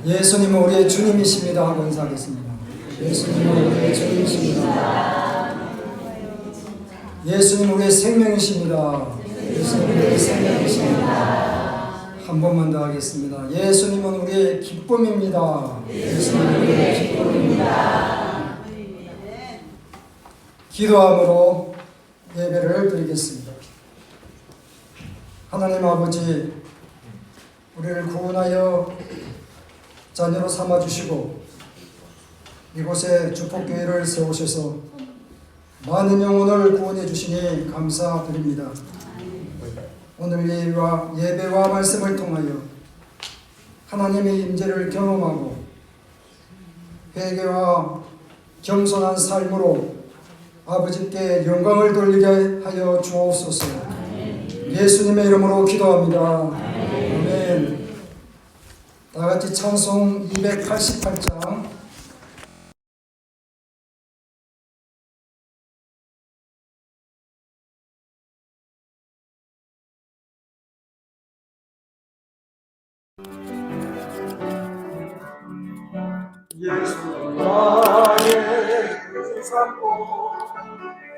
예수님은 우리의 주님이십니다 하고 인사하겠습니다. 예수님은 우리의 주님이십니다. 예수님은 우리의 생명이십니다. 예수님은 우리의 생명이십니다. 한 번만 더 하겠습니다. 예수님은 우리의 기쁨입니다. 예수님은 우리의 기쁨입니다. 기도함으로 예배를 드리겠습니다. 하나님 아버지, 우리를 구원하여 자녀로 삼아주시고 이곳에 주폭교회를 세우셔서 많은 영혼을 구원해 주시니 감사드립니다. 오늘 예배와 말씀을 통하여 하나님의 임재를 경험하고 회개와 겸손한 삶으로 아버지께 영광을 돌리게 하여 주옵소서. 예수님의 이름으로 기도합니다. 아멘. 다같이 찬송 288장 예수 나의 그 삼고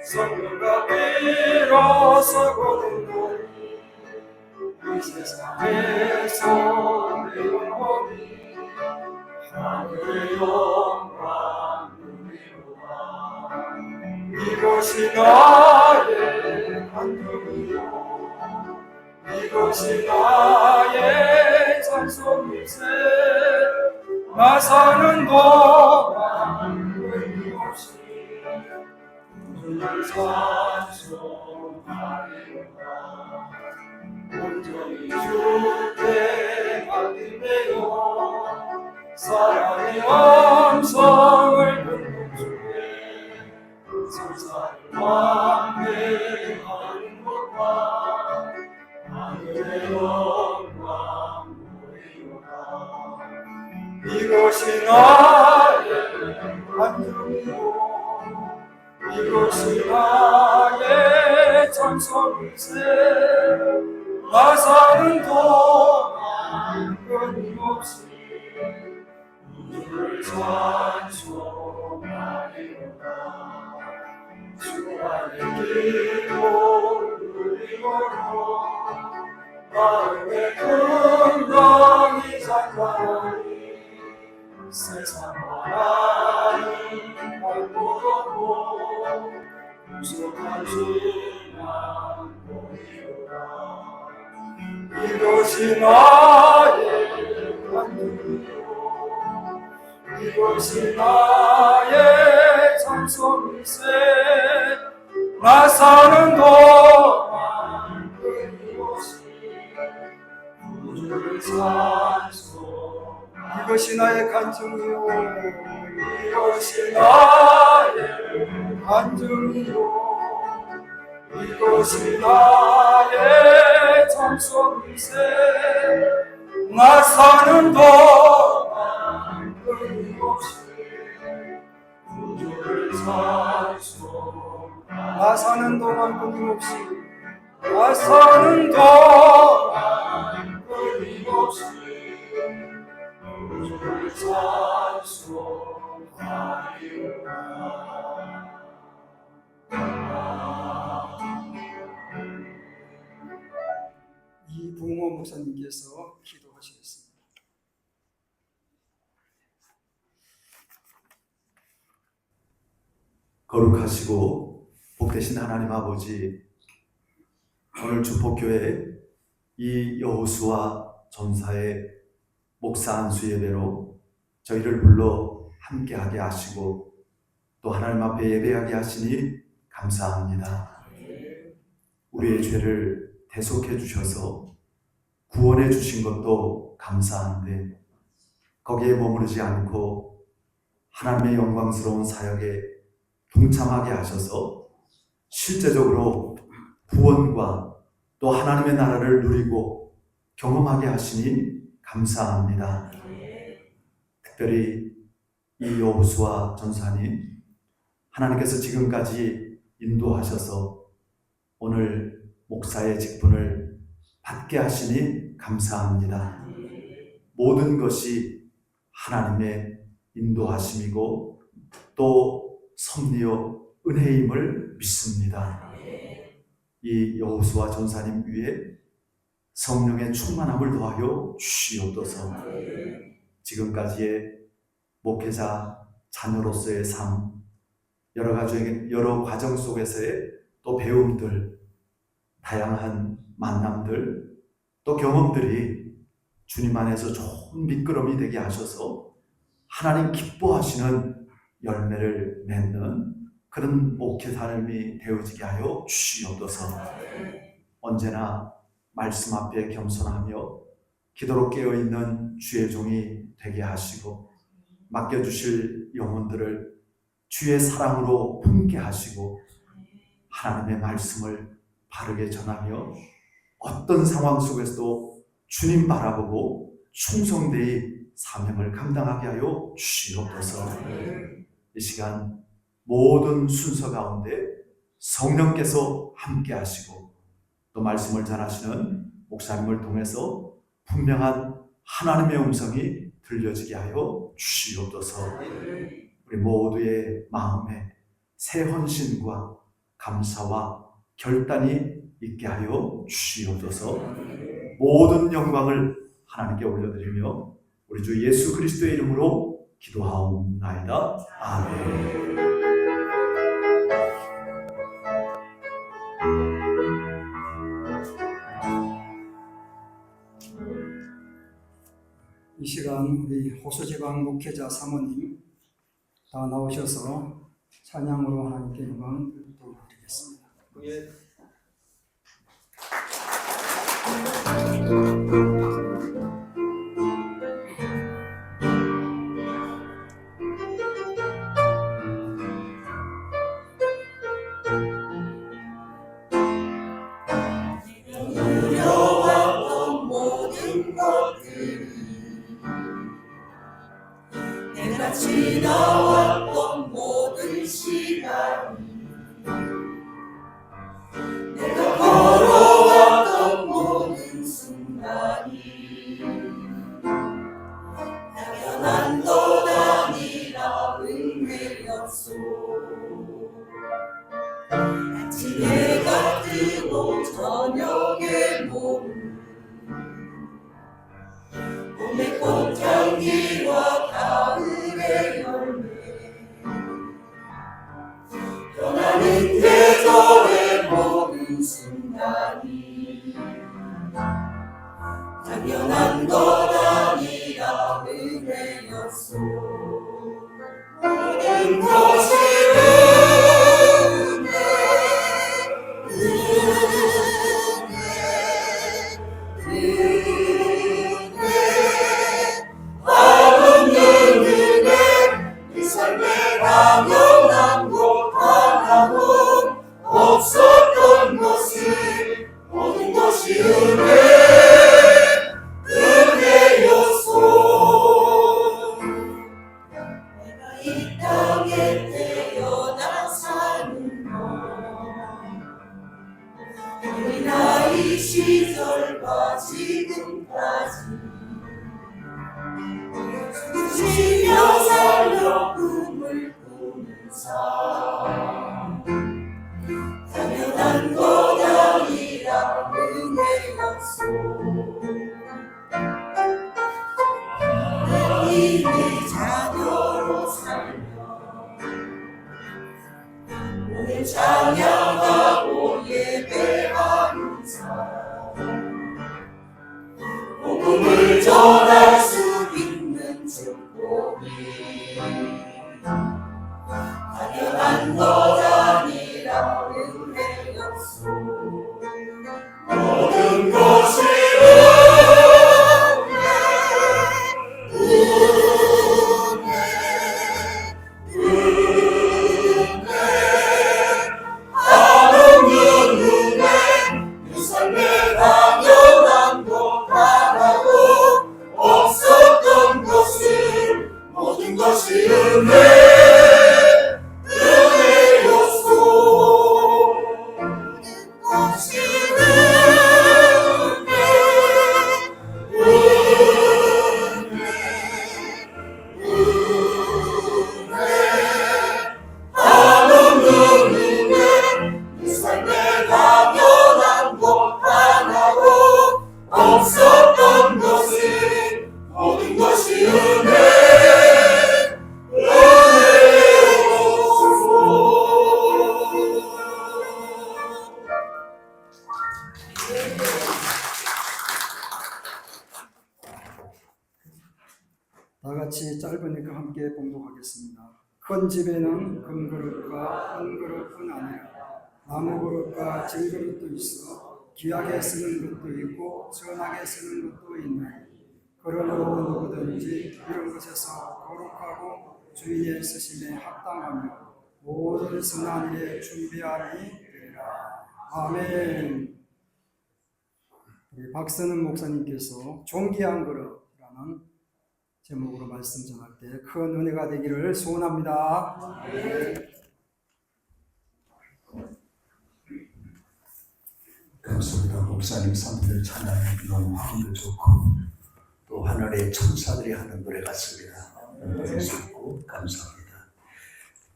성령과 비로소 거듭나니 이 세상에서 내 영혼이 하늘의 영광 누리로다. 이것이 나의 안녕이요 이것이 나의 찬송일세. 나 사는 동안 끊임없이 주를 찬송하리로다. 온전히 주께 맡기매요 사랑의 음성을 듣는 주에 세상을 완배하는 것과 하늘의 영광 보이로다. 이것이 나의 안녕이요 이것이 나의 찬송일세. 나 사는 동안 끊임없이 주를 찬송하리로다. 주 안에 기도 누리므로 마음의 긍정이 잠깐하니 세상과 나는 멀고도 부족한 주만 보이오라. 이것이 나의 안녕이요 이것이 나의 찬송일세. 나 사는 동안 끊임없이 주를 찬송. 이것이 나의 간증이요 이것이 나의 간증이요 이것이 나의 찬송일세. 나 사는 동안 끊임없이 주를 찬송. 나 사는 동안 끊임없이 나 사는 동안 끊임없이 주를 찬송하리로다. 이붕호 목사님께서 기도하시겠습니다. 거룩하시고 복되신 하나님 아버지, 오늘 주폭교회 이 여호수아 전사의 목사 안수 예배로 저희를 불러 함께하게 하시고 또 하나님 앞에 예배하게 하시니 감사합니다. 우리의 죄를 대속해 주셔서 구원해 주신 것도 감사한데 거기에 머무르지 않고 하나님의 영광스러운 사역에 동참하게 하셔서 실제적으로 구원과 또 하나님의 나라를 누리고 경험하게 하시니 감사합니다. 특별히 이 여호수아 전사님, 하나님께서 지금까지 인도하셔서 오늘 목사의 직분을 받게 하시니 감사합니다. 모든 것이 하나님의 인도하심이고 또 섭리요 은혜임을 믿습니다. 이 여호수아 전사님 위에 성령의 충만함을 더하여 주시옵소서. 지금까지의 목회자 자녀로서의 삶, 여러 과정 속에서의 또 배움들, 다양한 만남들, 또 경험들이 주님 안에서 좋은 미끄럼이 되게 하셔서 하나님 기뻐하시는 열매를 맺는 그런 목회 삶이 되어지게 하여 주시옵소서. 언제나 말씀 앞에 겸손하며 기도로 깨어있는 주의 종이 되게 하시고 맡겨주실 영혼들을 주의 사랑으로 품게 하시고 하나님의 말씀을 바르게 전하며 어떤 상황 속에서도 주님 바라보고 충성되이 사명을 감당하게 하여 주시옵소서. 이 시간 모든 순서 가운데 성령께서 함께 하시고 또 말씀을 전하시는 목사님을 통해서 분명한 하나님의 음성이 들려지게 하여 주시옵소서. 우리 모두의 마음에 새 헌신과 감사와 결단이 있게 하여 주시옵소서. 모든 영광을 하나님께 올려드리며 우리 주 예수 그리스도의 이름으로 기도하옵나이다. 아멘. 이 시간 우리 호수지방 목회자 사모님 다 나오셔서 찬양으로 하나님께 영광 돌려드리겠습니다. 두려웠던 모든 것들이 내가 지나왔던 모든 시간이 내가 걸어왔던 모든 순간이 당연한 것 아니라 은혜였소. 아침해가 뜨고 저녁에 몸을 봄의 꽃향기와 가을의 열매 변하는 계절의 모든 순간이 당연한 것 아니라 은혜였소. 모든 것이 당연한 것 하나도 없었던 것을 모든 것이 은혜였소. 내가 이 땅에 태어나 사는 것 우리 나이 시절과 지금까지 쉬며 살려 꿈을 꾸는 삶 당연한 것 아니라 은혜였소. 이미 자녀로 살며 오늘 찬양하고 예배하는 삶 복음을 전할 수 있는 축복이 당연한 것 아니라 은혜였소. 모든 것이 은혜였소. 함께 봉독하겠습니다. 큰 집에는 금그릇과 은그릇뿐 아니라 나무그릇과 진그릇도 있어 귀하게 쓰는 것도 있고 선하게 쓰는 것도 있네. 그러므로 누구든지 이런 것에서 거룩하고 주인의 쓰심에 합당하며 모든 선한 일에 준비함이 되리라. 아멘. 우리 박선은 목사님께서 존귀한 그릇이라는 제목으로 말씀 전할 때 큰 은혜가 되기를 소원합니다. 감사합니다. 목사님 삶들 찬양이 너무 하늘도 좋고 또 하늘의 천사들이 하는 노래 같습니다. 너무 좋고 감사합니다.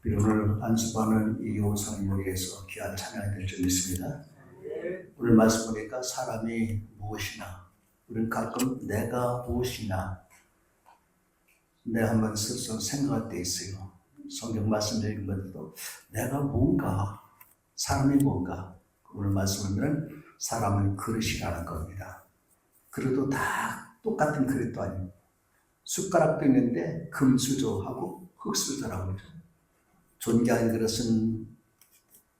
오늘 안수받는 이 요상을 위해서 귀한 찬양이 될 줄 믿습니다. 오늘 말씀 보니까 사람이 무엇이나, 우리는 가끔 내가 무엇이나 내가 한번 스스로 생각할 때 있어요. 성경 말씀 읽으면서도 내가 뭔가, 사람이 뭔가. 오늘 말씀하면 사람은 그릇이라는 겁니다. 그릇도 다 똑같은 그릇도 아니고 숟가락도 있는데 금수저하고 흙수저라고 하죠. 존귀한 그릇은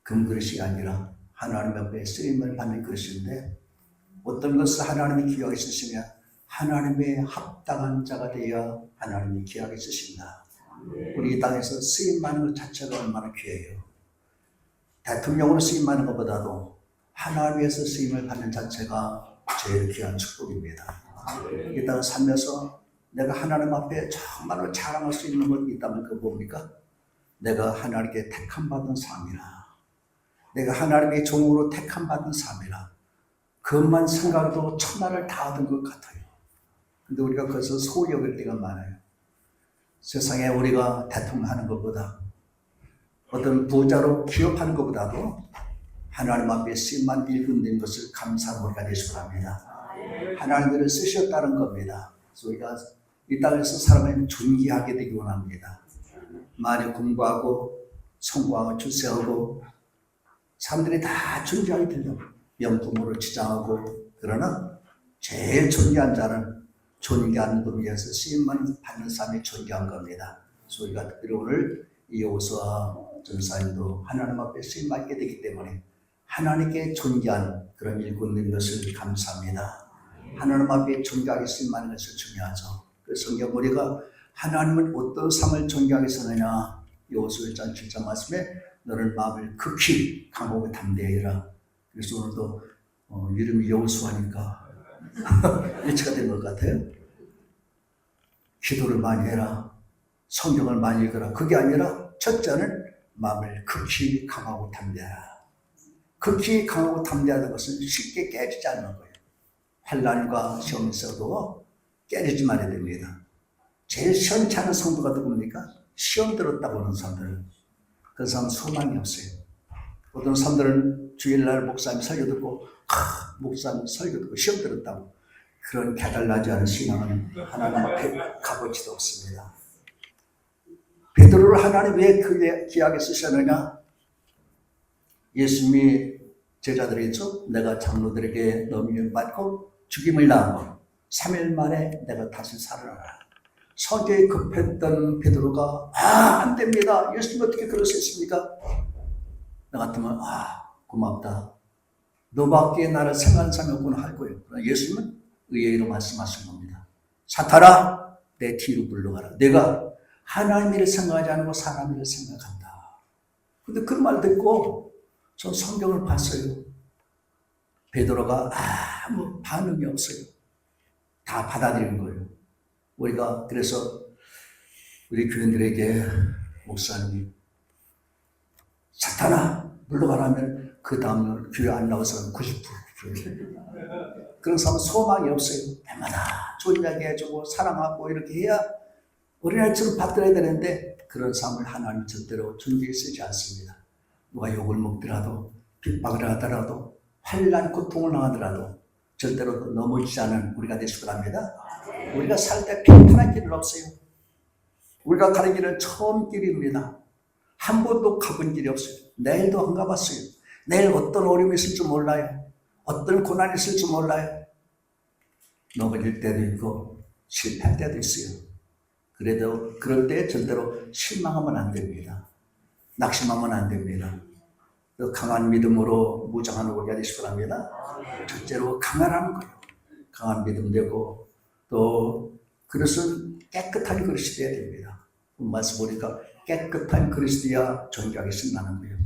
금그릇이 아니라 하나님 앞에 쓰임을 받는 그릇인데 어떤 것을 하나님이 귀하게 쓰시냐? 하나님의 합당한 자가 되어야 하나님이 귀하게 쓰신다. 우리 이 땅에서 쓰임 받는 것 자체가 얼마나 귀해요. 대통령으로 쓰임 받는 것보다도 하나님에서 쓰임을 받는 자체가 제일 귀한 축복입니다. 이 땅을 살면서 내가 하나님 앞에 정말로 자랑할 수 있는 것이 있다면 그거 뭡니까? 내가 하나님께 택함받은 삶이라. 내가 하나님의 종으로 택함받은 삶이라. 그것만 생각해도 천하를 다 얻은 것 같아요. 근데 우리가 그것을 소홀히 여길 때가 많아요. 세상에 우리가 대통령 하는 것보다 어떤 부자로 기업하는 것보다도 하나님 앞에 쓰임만 일군된 것을 감사하는 우리가 되시기 바랍니다. 하나님을 쓰셨다는 겁니다. 그래서 우리가 이 땅에서 사람을 존귀하게 되기 원합니다. 많이 공부하고 성공하고 출세하고 사람들이 다 존귀하게 되려고 명품으로 치장하고, 그러나 제일 존귀한 자는 존귀한 것 위해서 쓰임만 받는 사람이 존귀한 겁니다. 그래서 우리가 특별히 오늘 이 여호수아 전사님도 하나님 앞에 쓰임 받게 되기 때문에 하나님께 존귀한 그런 일꾼된 것을 감사합니다. 하나님 앞에 존귀하게 쓰임 받는 것이 중요하죠. 그래서 성경 우리가 하나님은 어떤 삶을 존귀하게 쓰느냐? 여호수아 1장 7장 말씀에 너는 마음을 극히 강하고 담대해라. 그래서 오늘도 이름이 여호수아니까 일치가 된 것 같아요. 기도를 많이 해라. 성경을 많이 읽어라. 그게 아니라 첫째는 마음을 극히 강하고 담대하라. 극히 강하고 담대하는 것은 쉽게 깨지지 않는 거예요. 환난과 시험이 있어도 깨지지 말아야 됩니다. 제일 시원치 않은 성도가 누굽니까? 시험 들었다고 하는 사람들은. 그 사람은 소망이 없어요. 어떤 사람들은 주일날 목사님 설교 듣고 목사님 설교 듣고 시험 들었다고. 그런 깨달나지 않은 신앙은 하나님 앞에 값어치도 없습니다. 베드로를 하나님 왜 그게 귀하게 쓰셨느냐? 예수님이 제자들에게서 내가 장로들에게 넘김을 받고 죽임을 당하고 3일 만에 내가 다시 살아나라. 성경에 급했던 베드로가 안 됩니다. 예수님 어떻게 그럴 수 있습니까? 나 같으면 고맙다. 너밖에 나를 생각하는 사람이 없구나 할 거예요. 그러나 예수님은 의외로 말씀하신 겁니다. 사탄아 내 뒤로 물러가라. 내가 하나님 일을 생각하지 않고 사람 일을 생각한다. 근데 그 말 듣고 전 성경을 봤어요. 베드로가 아무 반응이 없어요. 다 받아들이는 거예요. 우리가 그래서 우리 교인들에게 목사님이 사탄아 물러가라면 그 다음날 교회 안 나온 사람 90% 그런 사람은 소망이 없어요. 해마다 존귀하게 해주고 사랑하고 이렇게 해야 어린아이처럼 받들어야 되는데 그런 삶을 하나님 절대로 존귀히 쓰지 않습니다. 누가 욕을 먹더라도 핍박을 하더라도 환난 고통을 당하더라도 절대로 넘어지지 않은 우리가 되시기 바랍니다. 우리가 살 때 평탄한 길은 없어요. 우리가 가는 길은 처음 길입니다. 한 번도 가본 길이 없어요. 내일도 안 가봤어요. 내일 어떤 어려움이 있을지 몰라요. 어떤 고난이 있을지 몰라요. 넘어질 때도 있고 실패할 때도 있어요. 그래도 그럴 때 절대로 실망하면 안 됩니다. 낙심하면 안 됩니다. 강한 믿음으로 무장하는 우리가 되시기 바랍니다. 첫째로 강하라는 거예요. 강한 믿음 되고 또 그릇은 깨끗한 그릇이 되어야 됩니다. 말씀 보니까 깨끗한 그릇이 되어야 존귀하게 신나는 거예요.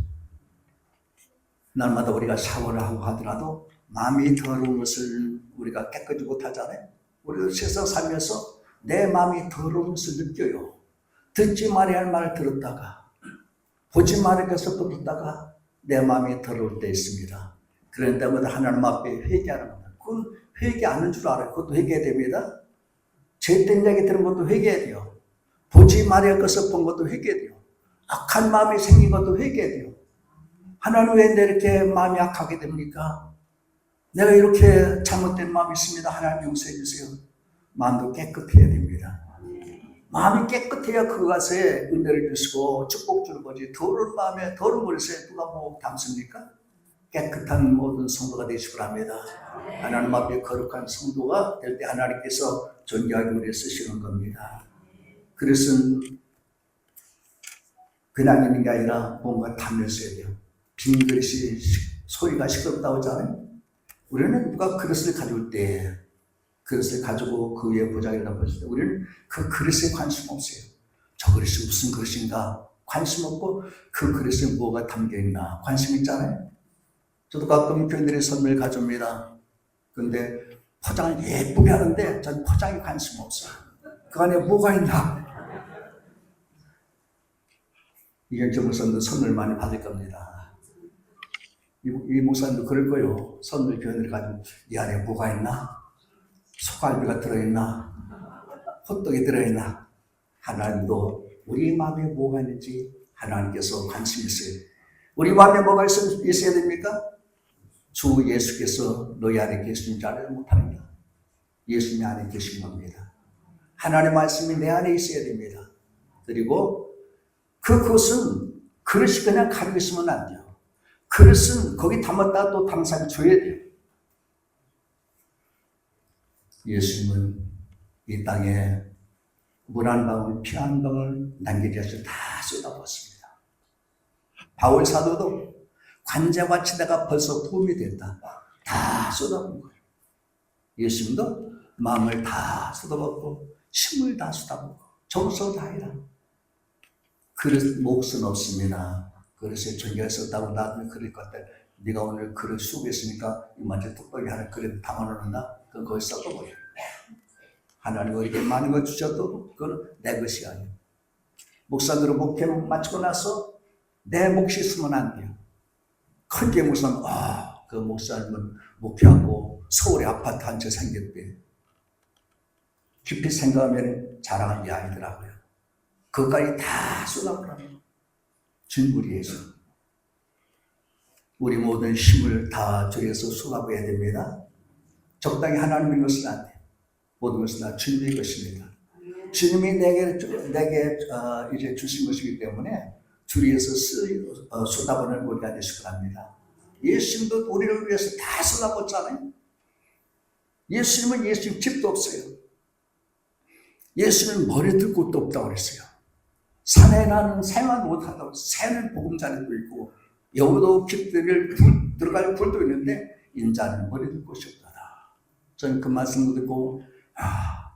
날마다 우리가 샤워를 하고 하더라도 마음이 더러운 것을 우리가 깨끗이 못하잖아요. 우리도 세상 살면서 내 마음이 더러운 것을 느껴요. 듣지 말아야 할 말을 들었다가 보지 말아야 할 것을 또 듣다가 내 마음이 더러울 때 있습니다. 그런 때마다 하나님 앞에 회개하는 겁니다. 그건 회개 안 하는 줄 알아요. 그것도 회개해야 됩니다. 죄된 이야기 들은 것도 회개해야 돼요. 보지 말아야 할 것을 본 것도 회개해야 돼요. 악한 마음이 생긴 것도 회개해야 돼요. 하나님 왜 내 이렇게 마음이 악하게 됩니까? 내가 이렇게 잘못된 마음이 있습니다. 하나님 용서해 주세요. 마음도 깨끗해야 됩니다. 마음이 깨끗해야 그것에 은혜를 주시고 축복 주는 거지. 더러운 마음에 더러운 버릇에 누가 뭐 담습니까? 깨끗한 모든 성도가 되시기 바랍니다. 하나님 앞에 거룩한 성도가 될 때 하나님께서 존귀하게 우리를 쓰시는 겁니다. 그릇은 그냥 있는 게 아니라 뭔가 담였어야 돼요. 빈 그릇이 소리가 시끄럽다고 하잖아요. 우리는 누가 그릇을 가져올 때 그릇을 가지고 그 위에 보자기를 덮었을 때 우리는 그 그릇에 관심 없어요. 저 그릇이 무슨 그릇인가 관심 없고 그 그릇에 뭐가 담겨있나 관심 있잖아요. 저도 가끔 교인들이 선물 가져옵니다. 그런데 포장을 예쁘게 하는데 전 포장에 관심 없어요. 그 안에 뭐가 있나. 이경재 목사님도 선물 많이 받을 겁니다. 이 목사님도 그럴 거예요. 선물 교인들이 가지고 이 안에 뭐가 있나? 소갈비가 들어있나? 호떡이 들어있나? 하나님도 우리 마음에 뭐가 있는지 하나님께서 관심 있어요. 우리 마음에 뭐가 있어야 됩니까? 주 예수께서 너희 안에 계신 줄 알지 못하느냐? 예수님 안에 계신 겁니다. 하나님의 말씀이 내 안에 있어야 됩니다. 그리고 그것은 그릇이 그냥 가지고 있으면 안 돼요. 그릇은 거기 담았다가 또 다른 사람이 줘야 돼요. 예수님은 이 땅에 물 한 방울, 피 한 방울 남기지 않고 다 쏟아부었습니다. 바울 사도도 관자와 치다가 벌써 부음이 됐다. 다 쏟아부은 거예요. 예수님도 마음을 다 쏟아붓고 힘을 다 쏟아붓고 정성 다해라. 그릇 몫은 없습니다. 그릇에 존재가 있었다고 나중에 그럴 것 같아. 네가 오늘 그릇 쓰고 있으니까 이만큼 뚝배기 하나 그릇 담아놓는다. 그건 거기 썩어버려. 하나님 우리에게 많은 걸 주셔도 그건 내 것이 아니에요. 목사들은 목회 마치고 나서 내 몫이 있으면 안 돼요. 큰게 무슨 그 목사님은 목회하고 서울에 아파트 한 채 생겼대. 깊이 생각하면 자랑한 게 아니더라고요. 그것까지 다 쏟아부으라면 주님을 위해서 우리 모든 힘을 다 주에서 쏟아부어야 됩니다. 적당히 하나님의 것은 안 돼요. 모든 것은 다 주님의 것입니다. 주님이 내게 이제 주신 것이기 때문에 주위에서 쏟아부는 우리가 되시기 바랍니다. 예수님도 우리를 위해서 다 쏟아붓잖아요. 예수님은 예수님 집도 없어요. 예수님은 머리 들 곳도 없다고 그랬어요. 산에 나는 새만 못한다고. 새는 보금자리도 있고 여우도 깃들을 들어갈 굴도 있는데 인자는 머리 들 곳이 없다. 저는 그 말씀을 듣고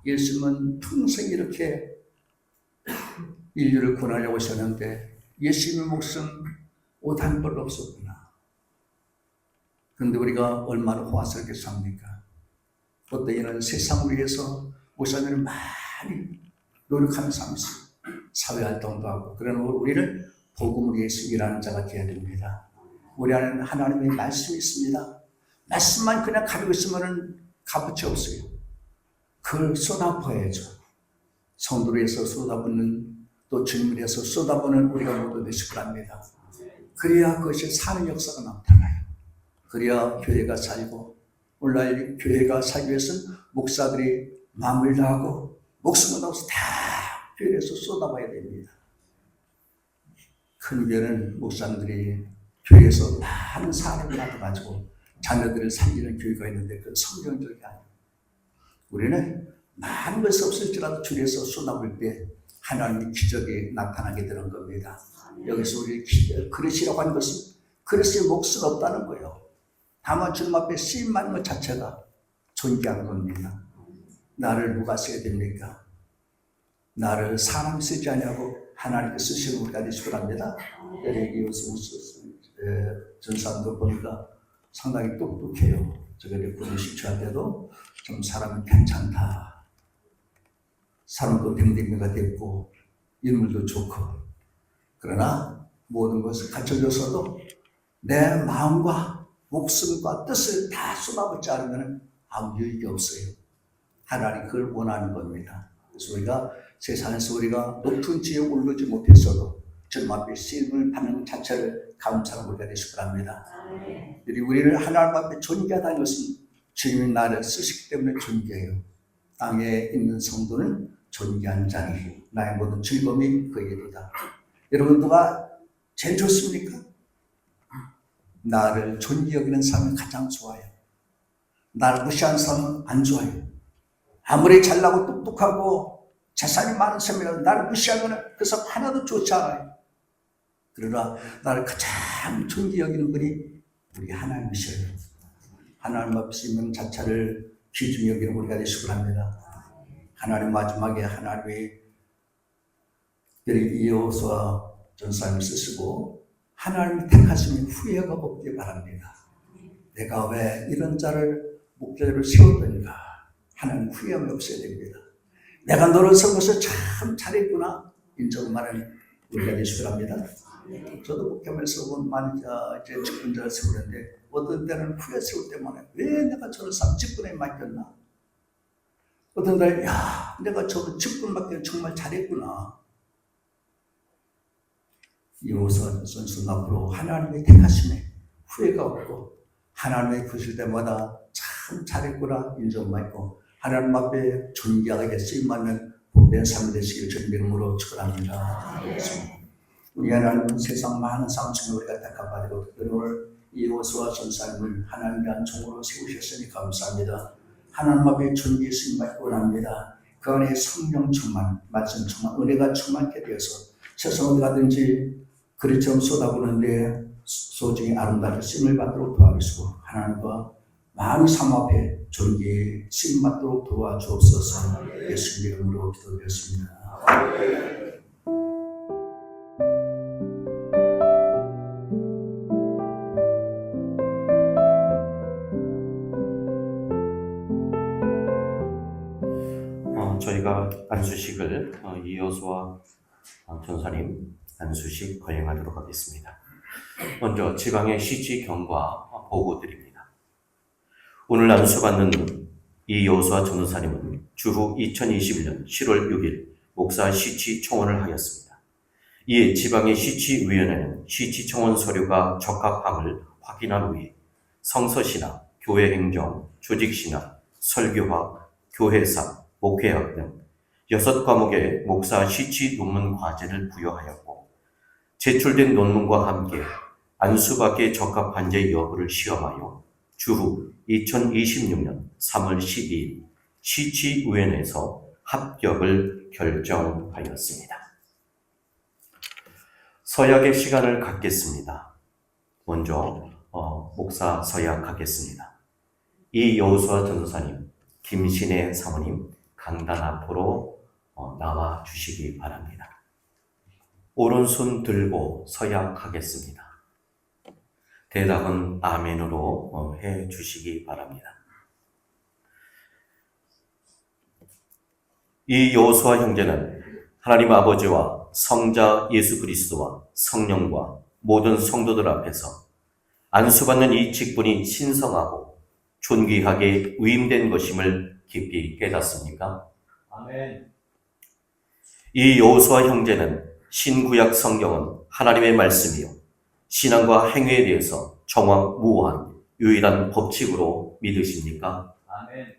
예수님은 평생 이렇게 인류를 구원하려고 하셨는데 예수님의 몫은 옷 한 벌도 없었구나. 그런데 우리가 얼마나 호화스럽게 삽니까? 어떤 때는 세상을 위해서 목사님을 많이 노력하는 삶이 있어요. 사회활동도 하고. 그러나 우리는 복음을 위해서 일하는 자가 되어야 됩니다. 우리 안에는 하나님의 말씀이 있습니다. 말씀만 그냥 가지고 있으면 값어치 없어요. 그걸 쏟아부어야죠. 성도를 위해서 쏟아붓는 또 주님을 위해서 쏟아부는 우리가 모두 되시기 바랍니다. 그래야 그것이 사는 역사가 나타나요. 그래야 교회가 살고 오늘날 교회가 살기 위해서는 목사들이 마음을 다하고 목숨을 다해서 다 교회에서 쏟아봐야 됩니다. 큰 교회는 목사님들이 교회에서 많은 사람을 받아가지고 자녀들을 살리는 교회가 있는데 그건 성경적이 아니에요. 우리는 많은 것이 없을지라도 줄여서 쏟아볼 때 하나님의 기적이 나타나게 되는 겁니다. 여기서 우리 그릇이라고 하는 것은 그릇의 몫은 없다는 거예요. 다만 주님 앞에 쓰임받는 것 자체가 존귀한 겁니다. 나를 누가 써야 됩니까? 나를 사람이 쓰지 않냐고 하나님께 쓰시는 우리가 되시기 바랍니다. 여기 전사님도 보니까 상당히 똑똑해요. 제가 군에 식취할 때도 좀 사람이 괜찮다. 사람도 댕댕이가 됐고 인물도 좋고, 그러나 모든 것을 갖춰줘서도 내 마음과 목숨과 뜻을 다 쏟아붓지 않으면 아무 유익이 없어요. 하나님 그걸 원하는 겁니다. 그래서 우리가 세상에서 우리가 높은 지에 오르지 못했어도 주님 앞에 쓰임을 받는 자체를 감사하는 우리가 되시기 바랍니다. 그리고 우리를 하나님 앞에 존귀하다는 것은 주님이 나를 쓰시기 때문에 존귀해요. 땅에 있는 성도는 존귀한 자니 나의 모든 즐거움이 그에게로다. 여러분 누가 제일 좋습니까? 나를 존귀 여기는 사람이 가장 좋아요. 나를 무시하는 사람은 안 좋아요. 아무리 잘나고 똑똑하고 재산이 많은 사람이라도 나를 무시하면 그 사람 하나도 좋지 않아요. 그러나 나를 가장 존귀 여기는 분이 우리 하나님이셔요. 하나님 앞에 있는 자체를 귀중히 여기는 우리가 되시기 바랍니다. 하나님 마지막에 하나님이 이호수아 전사님을 쓰시고 하나님이 택하시면 후회가 없길 바랍니다. 내가 왜 이런 자를 목자로 세웠던가 하나님 후회함이 없어야 됩니다. 내가 너를 세워서 참 잘했구나 인정만은 우리가 되시기 바랍니다. 저도 목회하면서 많이 이제 직분자를 세우는데 어떤 때는 후회 세울 때만 왜 내가 저를 직분에 맡겼나? 어떤 날 내가 저 직분 맡기는 정말 잘했구나. 이호수아 선수는 앞으로 하나님의 택하심에 후회가 없고 하나님의 부실 때마다 참 잘했구나 인정받고 하나님 앞에 존귀하게 쓰임받는 복된 삶이 되시길 주님 이름으로 축원합니다. 우리 하나님은 세상 많은 상황 중에 우리가 택함받고 특별히 오늘 이호수아 전사님을 하나님 위한 종으로 세우셨으니 감사합니다. 하나님 앞에 존귀 쓰임받기 원합니다. 그 안에 성령 충만, 말씀 충만, 은혜가 충만케 되어서 세상 어디 가든지 그릇처럼 쏟아부는데 소중히 아름답게 쓰임을 받도록 도와주시고 하나님과 마음의 삶 앞에 존귀 쓰임 받도록 도와주옵소서. 예수님 이름으로 기도드렸습니다. 저희가 안수식을 이호수아 전사님 안수식 거행하도록 하겠습니다. 먼저 지방의 시지경과 보고드립니다. 오늘 안수받는 이호수아 전사님은 주후 2021년 7월 6일 목사 시치 청원을 하였습니다. 이에 지방의 시치위원회는 시치 청원 서류가 적합함을 확인한 후에 성서신학, 교회행정, 조직신학, 설교학, 교회사, 목회학 등 6과목의 목사 시치 논문 과제를 부여하였고 제출된 논문과 함께 안수받기에 적합한지 여부를 시험하여 주후 2026년 3월 12일 시치위원회에서 합격을 결정하였습니다. 서약의 시간을 갖겠습니다. 먼저 목사 서약하겠습니다. 이여호수아 전도사님, 김신혜 사모님 강단 앞으로 나와 주시기 바랍니다. 오른손 들고 서약하겠습니다. 대답은 아멘으로 해 주시기 바랍니다. 이 여호수아 형제는 하나님 아버지와 성자 예수 그리스도와 성령과 모든 성도들 앞에서 안수받는 이 직분이 신성하고 존귀하게 위임된 것임을 깊이 깨닫습니까? 아멘. 이 여호수아 형제는 신구약 성경은 하나님의 말씀이요 신앙과 행위에 대해서 정확무한 유일한 법칙으로 믿으십니까? 아멘.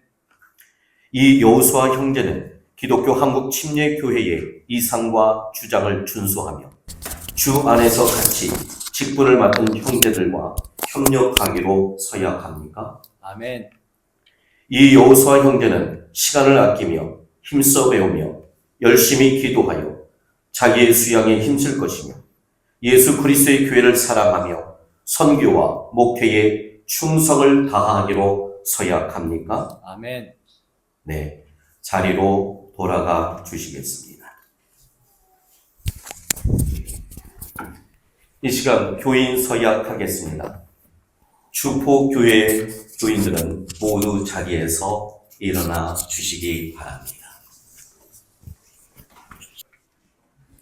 이 여호수아 형제는 기독교 한국 침례교회의 이상과 주장을 준수하며 주 안에서 같이 직분을 맡은 형제들과 협력하기로 서약합니까? 아멘. 이 여호수아 형제는 시간을 아끼며 힘써 배우며 열심히 기도하여 자기의 수양에 힘쓸 것이며 예수 그리스도의 교회를 사랑하며 선교와 목회에 충성을 다하기로 서약합니까? 아멘. 네, 자리로 돌아가 주시겠습니다. 이 시간 교인 서약하겠습니다. 주포교회 교인들은 모두 자리에서 일어나 주시기 바랍니다.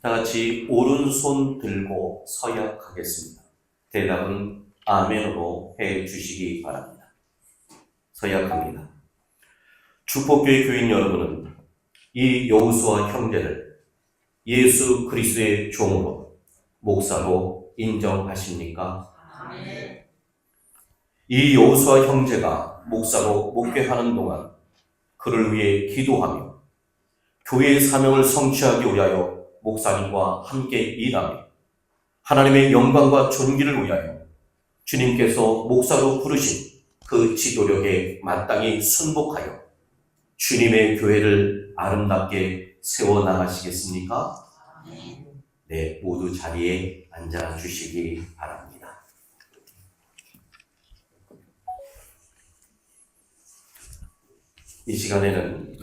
다 같이 오른손 들고 서약하겠습니다. 대답은 아멘으로 해 주시기 바랍니다. 서약합니다. 주포교회 교인 여러분은 이 여호수아 형제를 예수 그리스도의 종으로 목사로 인정하십니까? 이 여호수아 형제가 목사로 목회하는 동안 그를 위해 기도하며 교회의 사명을 성취하기 위하여 목사님과 함께 일하며 하나님의 영광과 존귀를 위하여 주님께서 목사로 부르신 그 지도력에 마땅히 순복하여 주님의 교회를 아름답게 세워나가시겠습니까? 네, 모두 자리에 앉아 주시기 바랍니다. 이 시간에는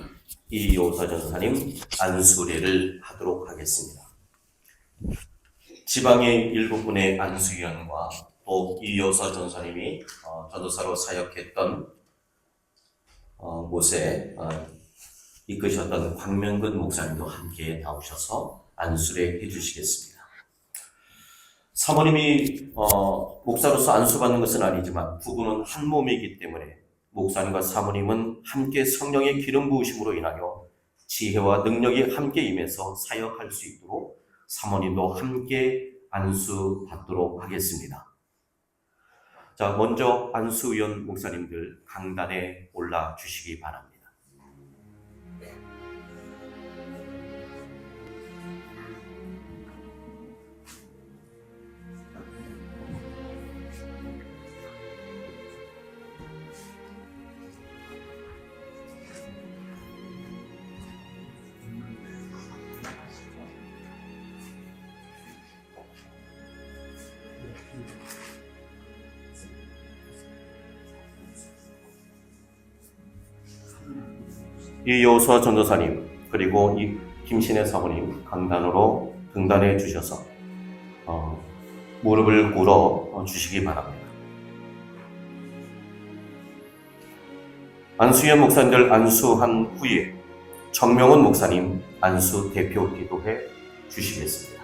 이 여호수아 전사님 안수례를 하도록 하겠습니다. 지방의 일부 분의 안수위원과 또 이 여호수아 전사님이 전도사로 사역했던 곳에 이끄셨던 광명근 목사님도 함께 나오셔서 안수례 해주시겠습니다. 사모님이 목사로서 안수받는 것은 아니지만 두 분은 한 몸이기 때문에 목사님과 사모님은 함께 성령의 기름 부으심으로 인하여 지혜와 능력이 함께 임해서 사역할 수 있도록 사모님도 함께 안수받도록 하겠습니다. 자, 먼저 안수위원 목사님들 강단에 올라 주시기 바랍니다. 이 여호수아 전도사님 그리고 이 김신혜 사모님 강단으로 등단해 주셔서 무릎을 꿇어 주시기 바랍니다. 안수현 목사님들 안수한 후에 정명훈 목사님 안수 대표 기도해 주시겠습니다.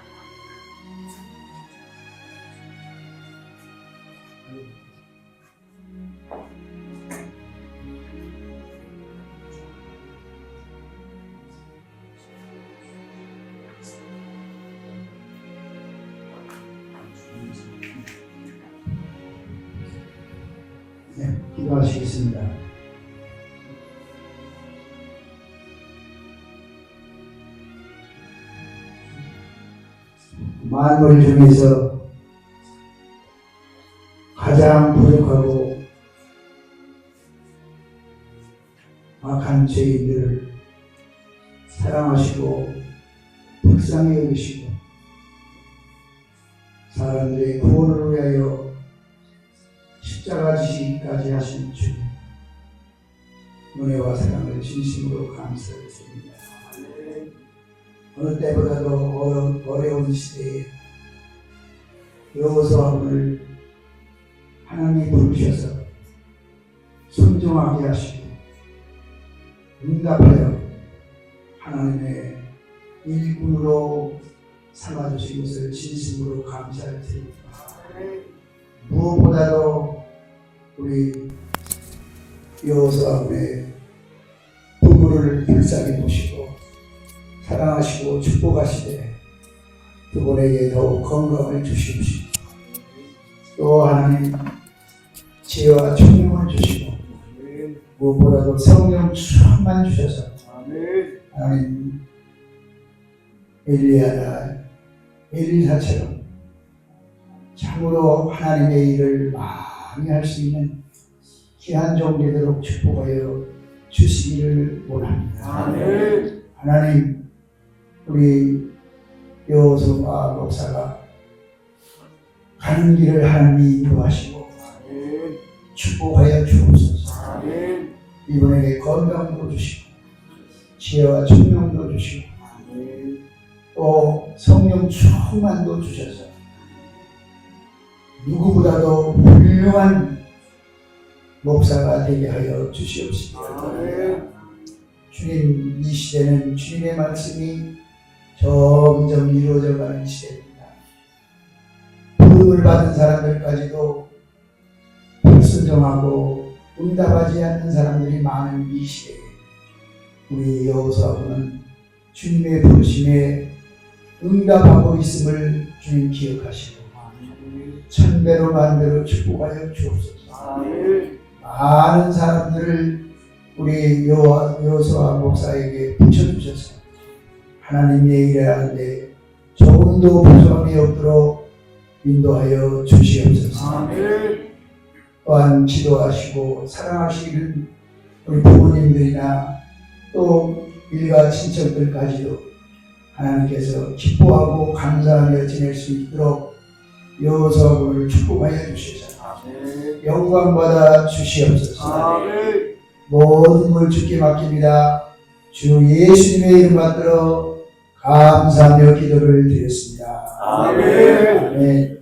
네, 기도하시겠습니다. 만물 중에서 가장 부족하고 악한 죄인들을 사랑하시고 불쌍히 여기시고 사람들의 구원을 위하여 십자가 지시기까지 하신 주님, 은혜와 사랑을 진심으로 감사드립니다. 어느 때보다도 어려운 시대에 여호수아를 하나님이 부르셔서 순종하게 하시고 응답하여 하나님의 일꾼으로 삼아주신 것을 진심으로 감사드립니다. 무엇보다도 우리 여호수아의 부부를 불쌍히 보시고 사랑하시고 축복하시되 두 분에게 더욱 건강을 주시옵시고 또 하나님 지혜와 총명을 주시고 무엇보다도 성령 충만 주셔서 하나님 엘리야나 엘리사처럼 참으로 하나님의 일을 많이 할 수 있는 귀한 종 되도록 축복하여 주시기를 원합니다. 아멘. 하나님, 우리 여호수아 목사가 가는 길을 하나님이 인도하시고 아멘. 축복하여 주옵소서. 아멘. 이분에게 건강도 주시고 지혜와 총명도 주시고 아멘. 또 성령 충만도 주셔서 누구보다도 훌륭한 목사가 되게 하여 주시옵시고, 아멘. 주님, 이 시대는 주님의 말씀이 점점 이루어져가는 시대입니다. 부름을 받은 사람들까지도 불순종하고 응답하지 않는 사람들이 많은 이 시대에 우리 여호수아군은 주님의 부르심에 응답하고 있음을 주님 기억하시고 천배로 만배로 축복하여 주옵소서. 아멘. 많은 사람들을 우리 여호수아 목사에게 붙여주셔서 하나님의 일을 하는데 조금도 부족함이 없도록 인도하여 주시옵소서. 아멘. 또한 기도하시고 사랑하시는 우리 부모님들이나 또 일가 친척들까지도 하나님께서 기뻐하고 감사하며 지낼 수 있도록 여호수아군을 축복하여 주시옵소서. 아멘. 영광 받아 주시옵소서. 아멘. 모든 걸 주께 맡깁니다. 주 예수님의 이름 받들어 감사하며 기도를 드렸습니다. 아멘. 아멘.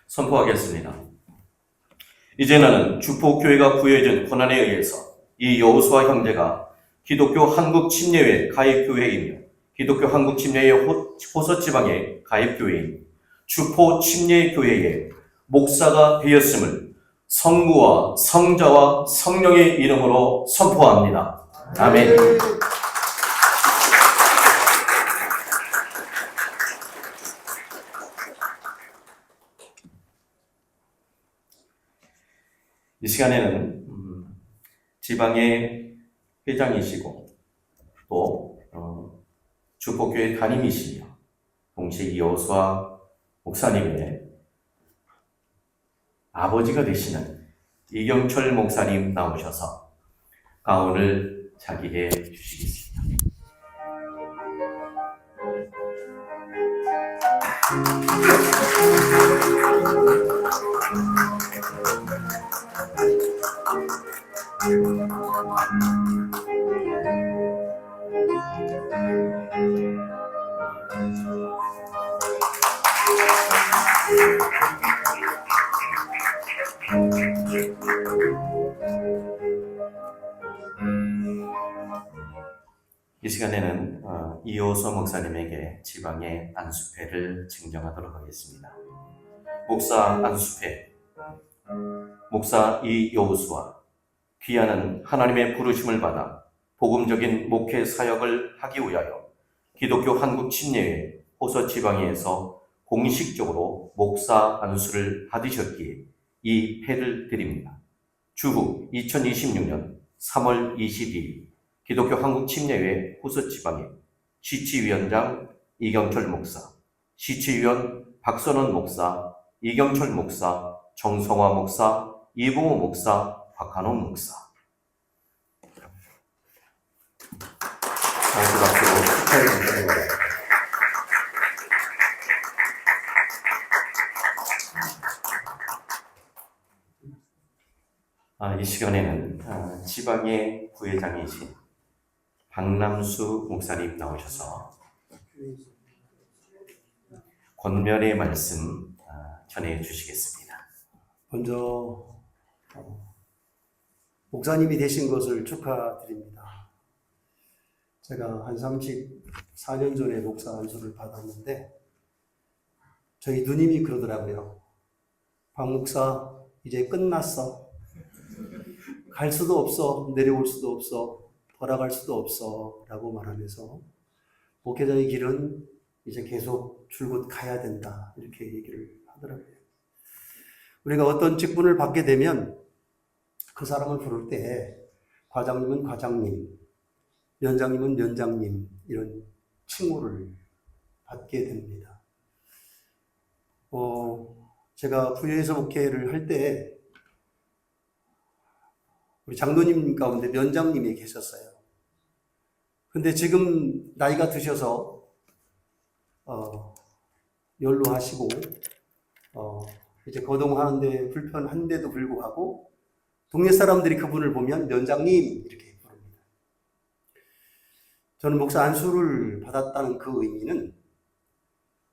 선포하겠습니다. 이제 나는 주포교회가 부여해준 권한에 의해서 이 여호수아 형제가 기독교 한국 침례회 가입교회이며 기독교 한국 침례회 호서지방의 가입교회인 주포 침례교회의 목사가 되었음을 성부와 성자와 성령의 이름으로 선포합니다. 아멘. 이 시간에는 지방의 회장이시고 또 주포교회 담임이시며 동시에 여호수아 목사님의 아버지가 되시는 이경철 목사님 나오셔서 가운을 자기해 주시겠습니다. 이 시간에는 이호서 목사님에게 지방의 안수패를 증정하도록 하겠습니다. 목사 안수패, 목사 이여호수아, 귀하는 하나님의 부르심을 받아 복음적인 목회 사역을 하기 위하여 기독교 한국 침례회 호서 지방에서 공식적으로 목사 안수를 받으셨기에 이 패를 드립니다. 주후 2026년 3월 22일 기독교 한국 침례회 호서 지방의 시치위원장 이경철 목사, 시치위원 박선원 목사, 이경철 목사, 정성화 목사, 이봉호 목사, 박한홍 목사. 박수로 축하해 주시기 이 시간에는 지방의 부회장이신 박남수 목사님 나오셔서 권면의 말씀 전해 주시겠습니다. 먼저 목사님이 되신 것을 축하드립니다. 제가 한 34년 전에 목사 안수를 받았는데 저희 누님이 그러더라고요. 박 목사, 이제 끝났어. 갈 수도 없어. 내려올 수도 없어. 돌아갈 수도 없어. 라고 말하면서 목회자의 길은 이제 계속 줄곧 가야 된다. 이렇게 얘기를 하더라고요. 우리가 어떤 직분을 받게 되면 그 사람을 부를 때 과장님은 과장님, 연장님은 연장님 이런 칭호를 받게 됩니다. 제가 부여에서 목회를 할 때 우리 장로님 가운데 면장님이 계셨어요. 근데 지금 나이가 드셔서 연로하시고 이제 거동하는데 불편한데도 불구하고 동네 사람들이 그분을 보면 면장님 이렇게 부릅니다. 저는 목사 안수를 받았다는 그 의미는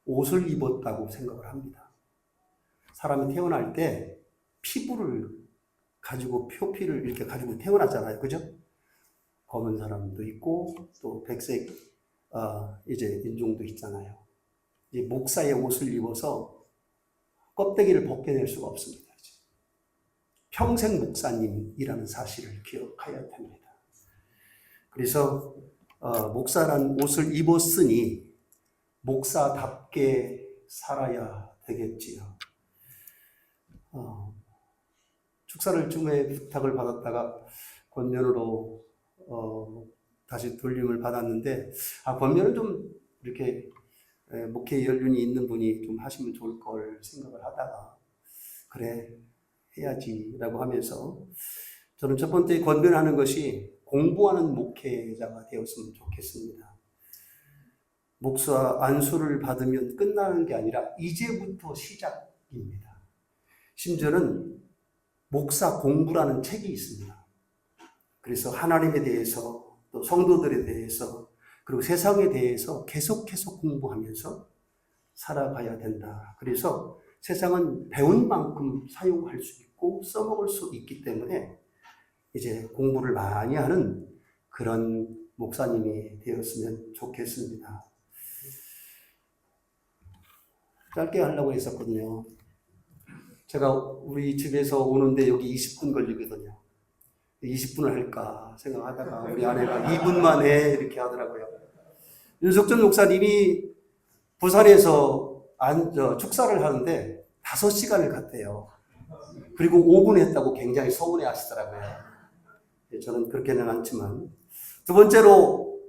옷을 입었다고 생각을 합니다. 사람이 태어날 때 피부를 가지고 표피를 이렇게 가지고 태어나잖아요. 그죠? 검은 사람도 있고 또 백색 이제 인종도 있잖아요. 이 목사의 옷을 입어서 껍데기를 벗겨낼 수가 없습니다. 평생 목사님이라는 사실을 기억해야 됩니다. 그래서 목사란 옷을 입었으니 목사답게 살아야 되겠지요. 축사를 쯤에 부탁을 받았다가 권면으로 다시 돌림을 받았는데 권면은 좀 이렇게 목회 연륜이 있는 분이 좀 하시면 좋을 걸 생각을 하다가 그래 해야지라고 하면서 저는 첫 번째 권면하는 것이 공부하는 목회자가 되었으면 좋겠습니다. 목사 안수를 받으면 끝나는 게 아니라 이제부터 시작입니다. 심지어는 목사 공부라는 책이 있습니다. 그래서 하나님에 대해서 또 성도들에 대해서 그리고 세상에 대해서 계속 공부하면서 살아가야 된다. 그래서 세상은 배운 만큼 사용할 수 있고 써먹을 수 있기 때문에 이제 공부를 많이 하는 그런 목사님이 되었으면 좋겠습니다. 짧게 하려고 했었거든요. 제가 우리 집에서 오는데 여기 20분 걸리거든요. 20분을 할까 생각하다가 우리 아내가 2분 만에 이렇게 하더라고요. 윤석전 목사님이 부산에서 축사를 하는데 5시간을 갔대요. 그리고 5분 했다고 굉장히 서운해 하시더라고요. 저는 그렇게는 않지만 첫 번째로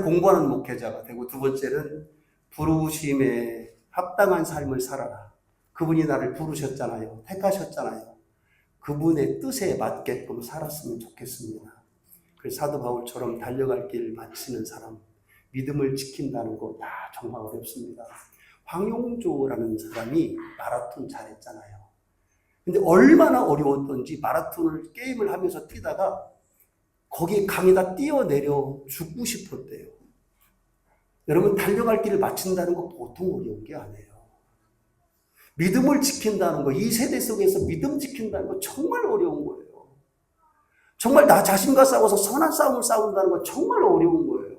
공부하는 목회자가 되고 두 번째는 부르심에 합당한 삶을 살아라. 그분이 나를 부르셨잖아요. 택하셨잖아요. 그분의 뜻에 맞게끔 살았으면 좋겠습니다. 그래서 사도 바울처럼 달려갈 길 마치는 사람, 믿음을 지킨다는 거 정말 어렵습니다. 황용조라는 사람이 마라톤 잘했잖아요. 근데 얼마나 어려웠던지 마라톤을 게임을 하면서 뛰다가 거기 강에다 뛰어내려 죽고 싶었대요. 여러분 달려갈 길을 마친다는 거 보통 어려운 게 아니에요. 믿음을 지킨다는 거, 이 세대 속에서 믿음 지킨다는 거 정말 어려운 거예요. 정말 나 자신과 싸워서 선한 싸움을 싸운다는 거 정말 어려운 거예요.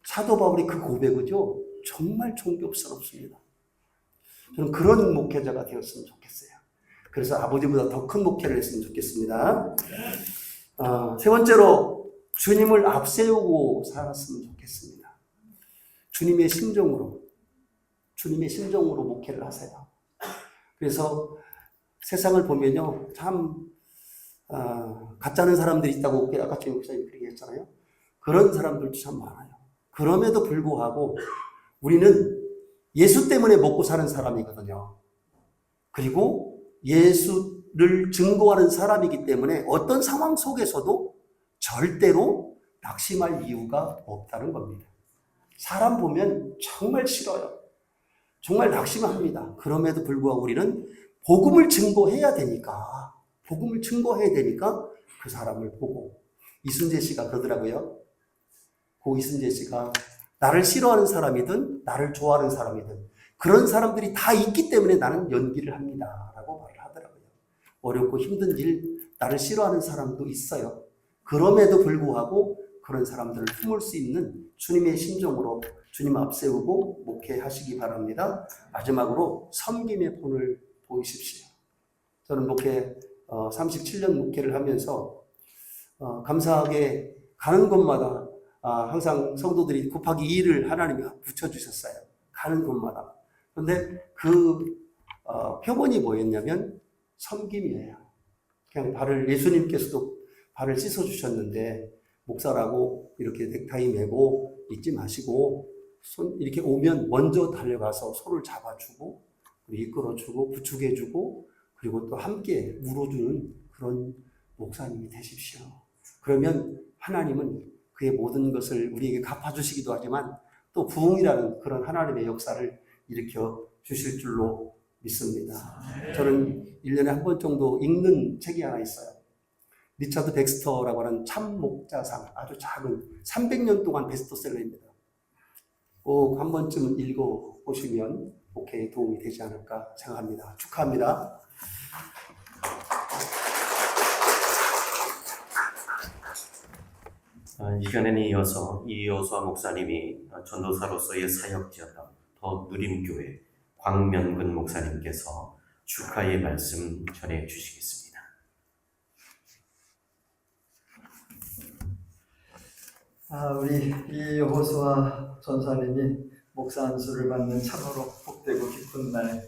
사도 바울의 그 고백이죠. 정말 존경스럽습니다. 저는 그런 목회자가 되었으면 좋겠어요. 그래서 아버지보다 더 큰 목회를 했으면 좋겠습니다. 세 번째로 주님을 앞세우고 살았으면 좋겠습니다. 주님의 심정으로 목회를 하세요. 그래서 세상을 보면요, 참 가짜는 사람들이 있다고 아까 조 목사님 그렇게 했잖아요. 그런 사람들도 참 많아요. 그럼에도 불구하고 우리는 예수 때문에 먹고 사는 사람이거든요. 그리고 예수를 증거하는 사람이기 때문에 어떤 상황 속에서도 절대로 낙심할 이유가 없다는 겁니다. 사람 보면 정말 싫어요. 정말 낙심합니다. 그럼에도 불구하고 우리는 복음을 증거해야 되니까 그 사람을 보고 이순재 씨가 그러더라고요. 고 이순재 씨가 나를 싫어하는 사람이든 나를 좋아하는 사람이든 그런 사람들이 다 있기 때문에 나는 연기를 합니다. 라고 말을 하더라고요. 어렵고 힘든 일, 나를 싫어하는 사람도 있어요. 그럼에도 불구하고 그런 사람들을 품을 수 있는 주님의 심정으로 주님 앞세우고 목회하시기 바랍니다. 마지막으로 섬김의 본을 보이십시오. 저는 목회 37년 목회를 하면서 감사하게 가는 곳마다 항상 성도들이 곱하기 2를 하나님이 붙여주셨어요. 가는 곳마다. 그런데 그 표본이 뭐였냐면 섬김이에요. 그냥 발을, 예수님께서도 발을 씻어주셨는데 목사라고 이렇게 넥타이 매고 있지 마시고 손 이렇게 오면 먼저 달려가서 손을 잡아주고 이끌어주고 부축해주고 그리고 또 함께 물어주는 그런 목사님이 되십시오. 그러면 하나님은 그의 모든 것을 우리에게 갚아주시기도 하지만 또 부흥이라는 그런 하나님의 역사를 일으켜 주실 줄로 믿습니다. 저는 1년에 한 번 정도 읽는 책이 하나 있어요. 리처드 백스터라고 하는 참목자상, 아주 작은 300년 동안 베스트셀러입니다. 꼭 한 번쯤은 읽어보시면 목회에 도움이 되지 않을까 생각합니다. 축하합니다. 이 시간에는 이어서 이효수아 목사님이 전도사로서의 사역지어다 더 누림교회 광명근 목사님께서 축하의 말씀 전해 주시겠습니다. 우리 이효수아 전사님이 목사 안수를 받는 참으로 복되고 기쁜 날,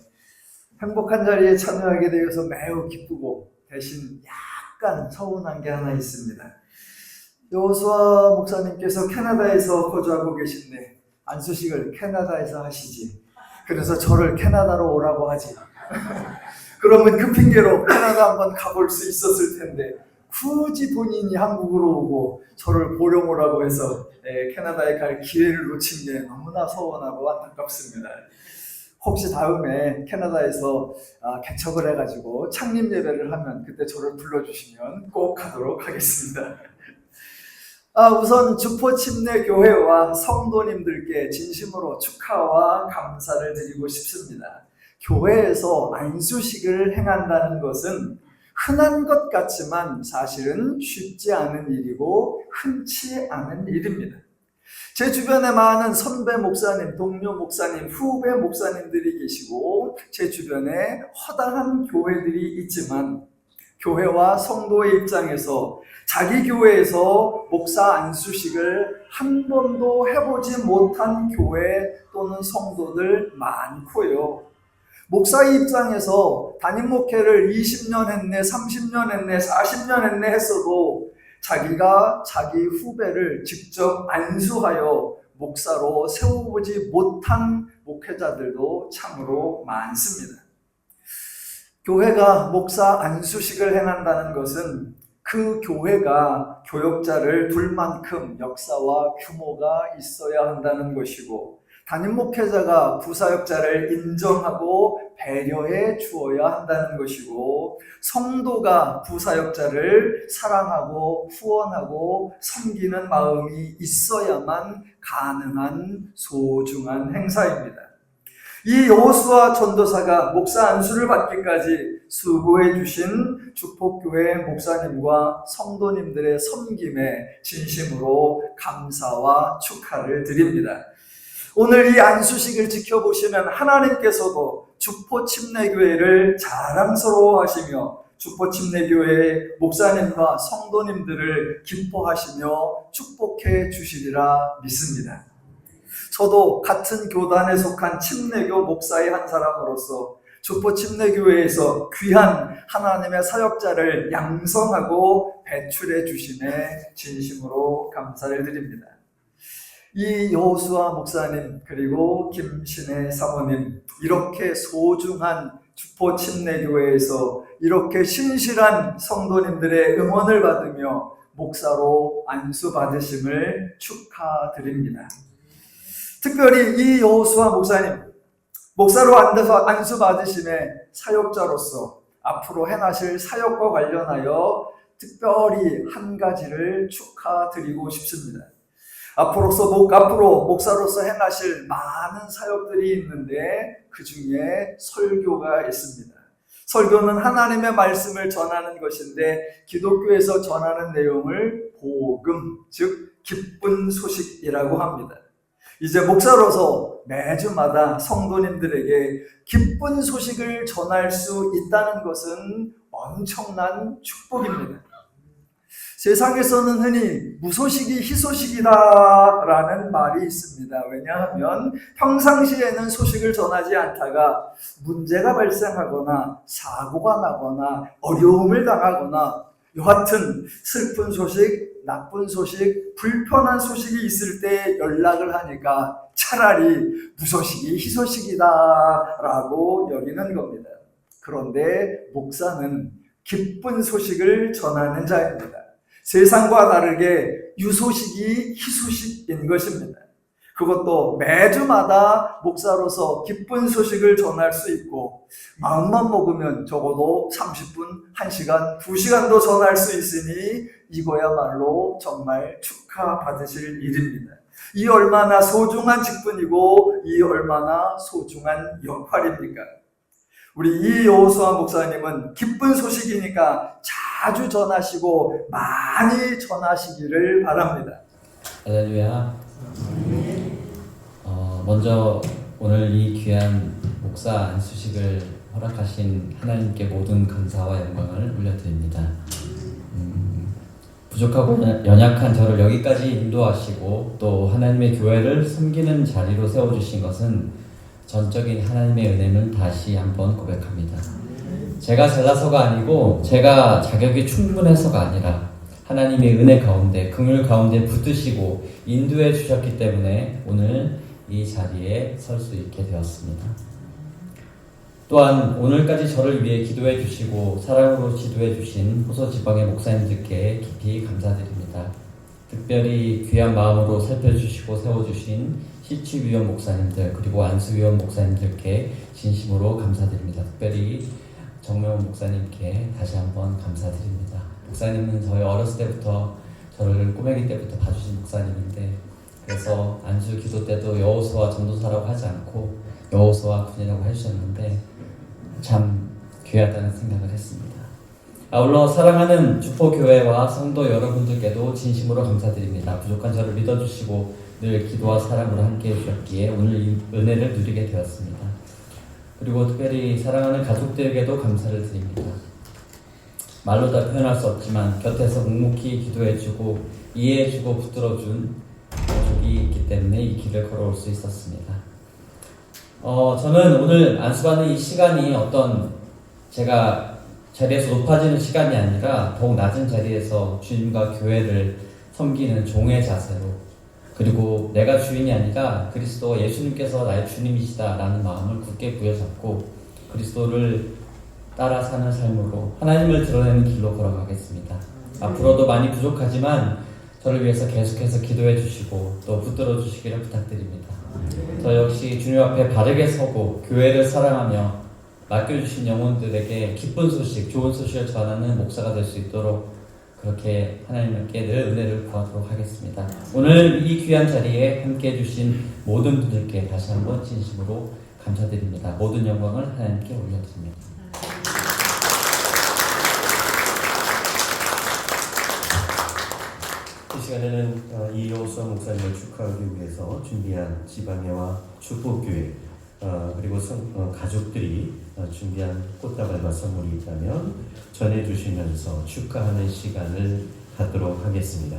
행복한 자리에 참여하게 되어서 매우 기쁘고 대신 약간 서운한 게 하나 있습니다. 여호수아 목사님께서 캐나다에서 거주하고 계신데 안수식을 캐나다에서 하시지. 그래서 저를 캐나다로 오라고 하지. 그러면 그 핑계로 캐나다 한번 가볼 수 있었을 텐데 굳이 본인이 한국으로 오고 저를 보러 오라고 해서 캐나다에 갈 기회를 놓친 게 너무나 서운하고 안타깝습니다. 혹시 다음에 캐나다에서 개척을 해가지고 창립 예배를 하면 그때 저를 불러주시면 꼭 가도록 하겠습니다. 우선 주포침례교회와 성도님들께 진심으로 축하와 감사를 드리고 싶습니다. 교회에서 안수식을 행한다는 것은 흔한 것 같지만 사실은 쉽지 않은 일이고 흔치 않은 일입니다. 제 주변에 많은 선배 목사님, 동료 목사님, 후배 목사님들이 계시고 제 주변에 허다한 교회들이 있지만 교회와 성도의 입장에서 자기 교회에서 목사 안수식을 한 번도 해보지 못한 교회 또는 성도들 많고요. 목사의 입장에서 담임 목회를 20년 했네, 30년 했네, 40년 했네 했어도 자기가 자기 후배를 직접 안수하여 목사로 세워보지 못한 목회자들도 참으로 많습니다. 교회가 목사 안수식을 행한다는 것은 그 교회가 교역자를 둘 만큼 역사와 규모가 있어야 한다는 것이고 담임 목회자가 부사역자를 인정하고 배려해 주어야 한다는 것이고 성도가 부사역자를 사랑하고 후원하고 섬기는 마음이 있어야만 가능한 소중한 행사입니다. 이 여호수아 전도사가 목사 안수를 받기까지 수고해 주신 축복교회 목사님과 성도님들의 섬김에 진심으로 감사와 축하를 드립니다. 오늘 이 안수식을 지켜보시면 하나님께서도 주포침례교회를 자랑스러워하시며 주포침례교회의 목사님과 성도님들을 기뻐하시며 축복해 주시리라 믿습니다. 저도 같은 교단에 속한 침례교 목사의 한 사람으로서 주포침례교회에서 귀한 하나님의 사역자를 양성하고 배출해 주심에 진심으로 감사를 드립니다. 이 여호수아 목사님 그리고 김신혜 사모님 이렇게 소중한 주포침례교회에서 이렇게 신실한 성도님들의 응원을 받으며 목사로 안수받으심을 축하드립니다. 특별히 이 여호수아 목사님 목사로 안수받으심의 사역자로서 앞으로 행하실 사역과 관련하여 특별히 한 가지를 축하드리고 싶습니다. 앞으로 목사로서 행하실 많은 사역들이 있는데 그 중에 설교가 있습니다. 설교는 하나님의 말씀을 전하는 것인데 기독교에서 전하는 내용을 복음, 즉 기쁜 소식이라고 합니다. 이제 목사로서 매주마다 성도님들에게 기쁜 소식을 전할 수 있다는 것은 엄청난 축복입니다. 세상에서는 흔히 무소식이 희소식이다라는 말이 있습니다. 왜냐하면 평상시에는 소식을 전하지 않다가 문제가 발생하거나 사고가 나거나 어려움을 당하거나 여하튼 슬픈 소식, 나쁜 소식, 불편한 소식이 있을 때 연락을 하니까 차라리 무소식이 희소식이다라고 여기는 겁니다. 그런데 목사는 기쁜 소식을 전하는 자입니다. 세상과 다르게 유소식이 희소식인 것입니다. 그것도 매주마다 목사로서 기쁜 소식을 전할 수 있고 마음만 먹으면 적어도 30분, 1시간, 2시간도 전할 수 있으니 이거야말로 정말 축하받으실 일입니다. 이 얼마나 소중한 직분이고 이 얼마나 소중한 역할입니까? 우리 이여호수아 목사님은 기쁜 소식이니까 자주 전하시고 많이 전하시기를 바랍니다. 할렐루야. 먼저 오늘 이 귀한 목사 안수식을 허락하신 하나님께 모든 감사와 영광을 올려드립니다. 부족하고 연약한 저를 여기까지 인도하시고 또 하나님의 교회를 섬기는 자리로 세워주신 것은 전적인 하나님의 은혜는 다시 한번 고백합니다. 제가 잘나서가 아니고 제가 자격이 충분해서가 아니라 하나님의 은혜 가운데 긍휼 가운데 붙드시고 인도해 주셨기 때문에 오늘 이 자리에 설 수 있게 되었습니다. 또한 오늘까지 저를 위해 기도해 주시고 사랑으로 지도해 주신 호소 지방의 목사님들께 깊이 감사드립니다. 특별히 귀한 마음으로 살펴주시고 세워주신 시치위원 목사님들 그리고 안수위원 목사님들께 진심으로 감사드립니다. 특별히 정명훈 목사님께 다시 한번 감사드립니다. 목사님은 저희 어렸을 때부터 저를 꼬매기 때부터 봐주신 목사님인데 그래서 안수 기도 때도 여호수아 전도사라고 하지 않고 여호수아 군이라고 해주셨는데 참 귀하다는 생각을 했습니다. 아울러 사랑하는 주포교회와 성도 여러분들께도 진심으로 감사드립니다. 부족한 저를 믿어주시고 늘 기도와 사랑으로 함께해 주셨기에 오늘 이 은혜를 누리게 되었습니다. 그리고 특별히 사랑하는 가족들에게도 감사를 드립니다. 말로 다 표현할 수 없지만 곁에서 묵묵히 기도해주고 이해해주고 붙들어준 가족이 있기 때문에 이 길을 걸어올 수 있었습니다. 저는 오늘 안수받는 이 시간이 어떤 제가 자리에서 높아지는 시간이 아니라 더욱 낮은 자리에서 주님과 교회를 섬기는 종의 자세로 그리고 내가 주인이 아니라 그리스도 예수님께서 나의 주님이시다라는 마음을 굳게 부여잡고 그리스도를 따라 사는 삶으로 하나님을 드러내는 길로 걸어가겠습니다. 앞으로도 많이 부족하지만 저를 위해서 계속해서 기도해 주시고 또 붙들어 주시기를 부탁드립니다. 저 역시 주님 앞에 바르게 서고 교회를 사랑하며 맡겨주신 영혼들에게 기쁜 소식, 좋은 소식을 전하는 목사가 될 수 있도록 그렇게 하나님께 늘 은혜를 구하도록 하겠습니다. 오늘 이 귀한 자리에 함께해 주신 모든 분들께 다시 한번 진심으로 감사드립니다. 모든 영광을 하나님께 올려드립니다. 이 시간에는 이여호수아 목사님을 축하하기 위해서 준비한 지방회와 축복교회 그리고 가족들이 준비한 꽃다발과 선물이 있다면 전해주시면서 축하하는 시간을 갖도록 하겠습니다.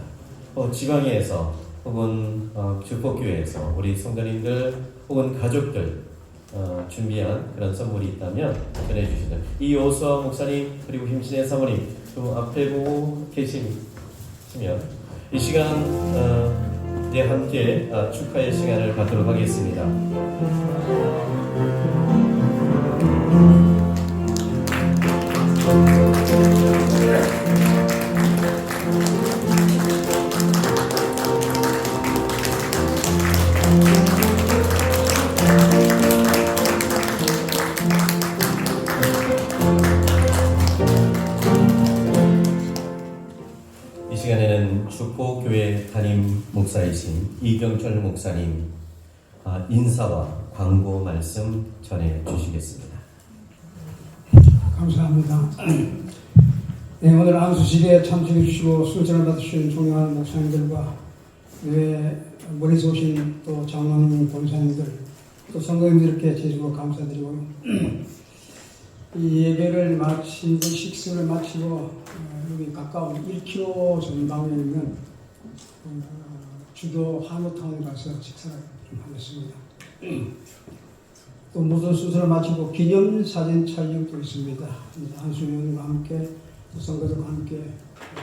지방회에서 혹은 축복교회에서 우리 성도님들 혹은 가족들 준비한 그런 선물이 있다면 전해주시죠. 이여호수아 목사님 그리고 힘신의 사모님 좀 앞에 보고 계시면 이 시간 함께 축하의 시간을 갖도록 하겠습니다. 이 시간에는 축복교회 담임 목사이신 이경철 목사님 인사와 광고 말씀 전해 주시겠습니다. 감사합니다. 네, 오늘 안수식에 참석해 주시고 순천을 받으신 존경하는 목사님들과 멀리서 오신 또 장로님, 권사님들, 또 성도님들께 제주로 감사드리고요. 이 예배를 마치고 식사를 마치고 여기 가까운 1km 전방에 있는 주교 한우타운에 가서 식사를 좀 하겠습니다. 또 모든 수술을 마치고 기념 사진 촬영도 있습니다. 한수연과 함께 또 성도들과 함께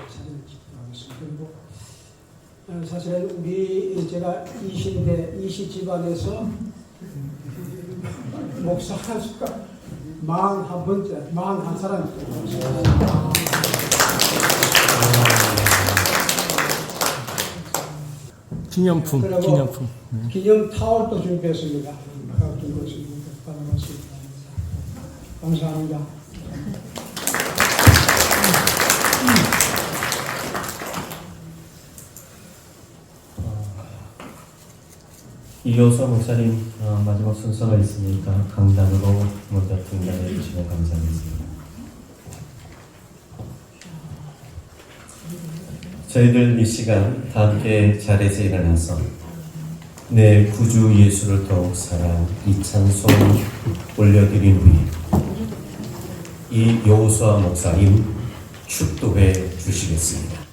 사진을 찍도록 하겠습니다. 그리고 사실은 제가 이시 집안에서 목사 한수가 41번째, 41사람. 기념품. 기념 타월도 준비했습니다. 받아봤습니다. 감사합니다. 이효서 목사님 마지막 순서가 있으니까 강단으로 먼저 등단해 주시면 감사하겠습니다. 저희들 이 시간 다 함께 자리에서 일어나서 내 구주 예수를 더욱 사랑 이 찬송 올려드린 후에 이 여호수아 목사님 축도해 주시겠습니다.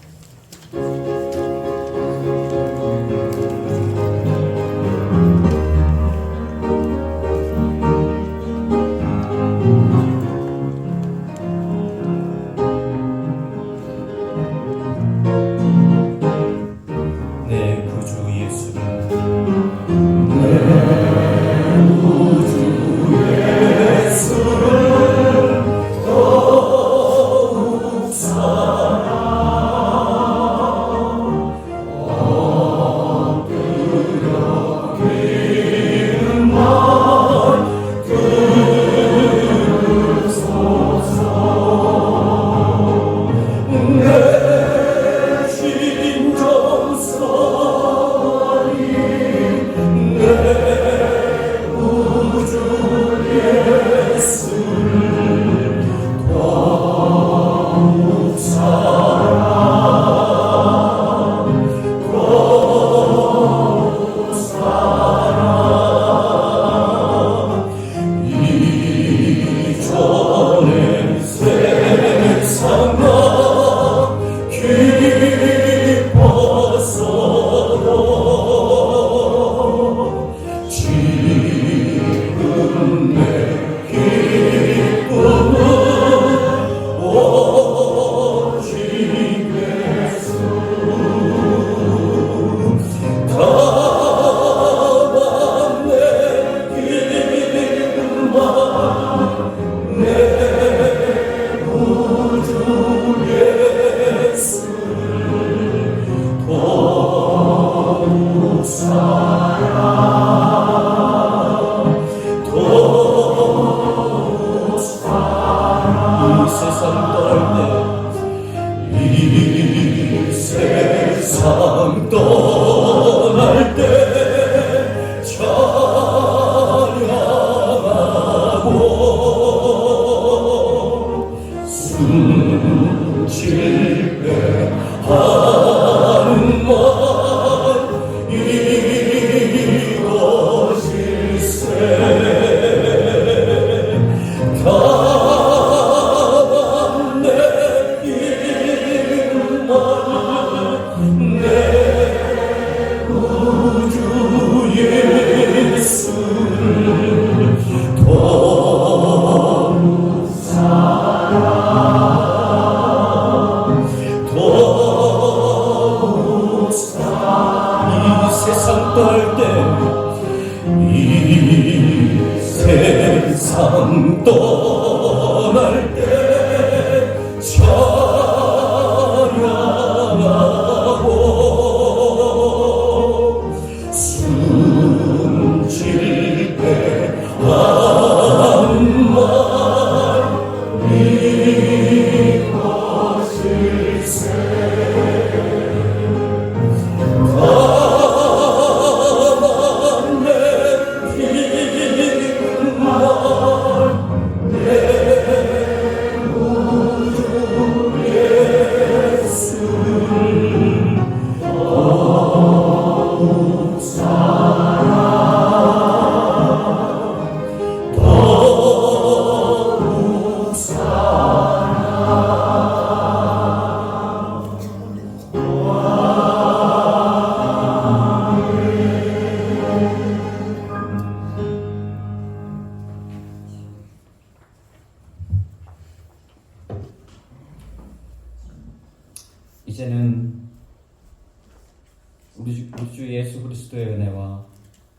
우리 주 예수 그리스도의 은혜와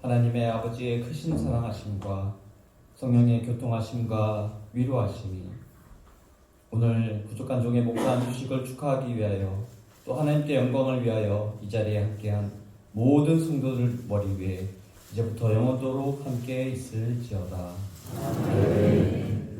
하나님의 아버지의 크신 사랑하심과 성령의 교통하심과 위로하심이 오늘 부족한 종의 목사 안주식을 축하하기 위하여 또 하나님께 영광을 위하여 이 자리에 함께한 모든 성도들 머리 위에 이제부터 영원토록 함께 있을지어다. 아멘.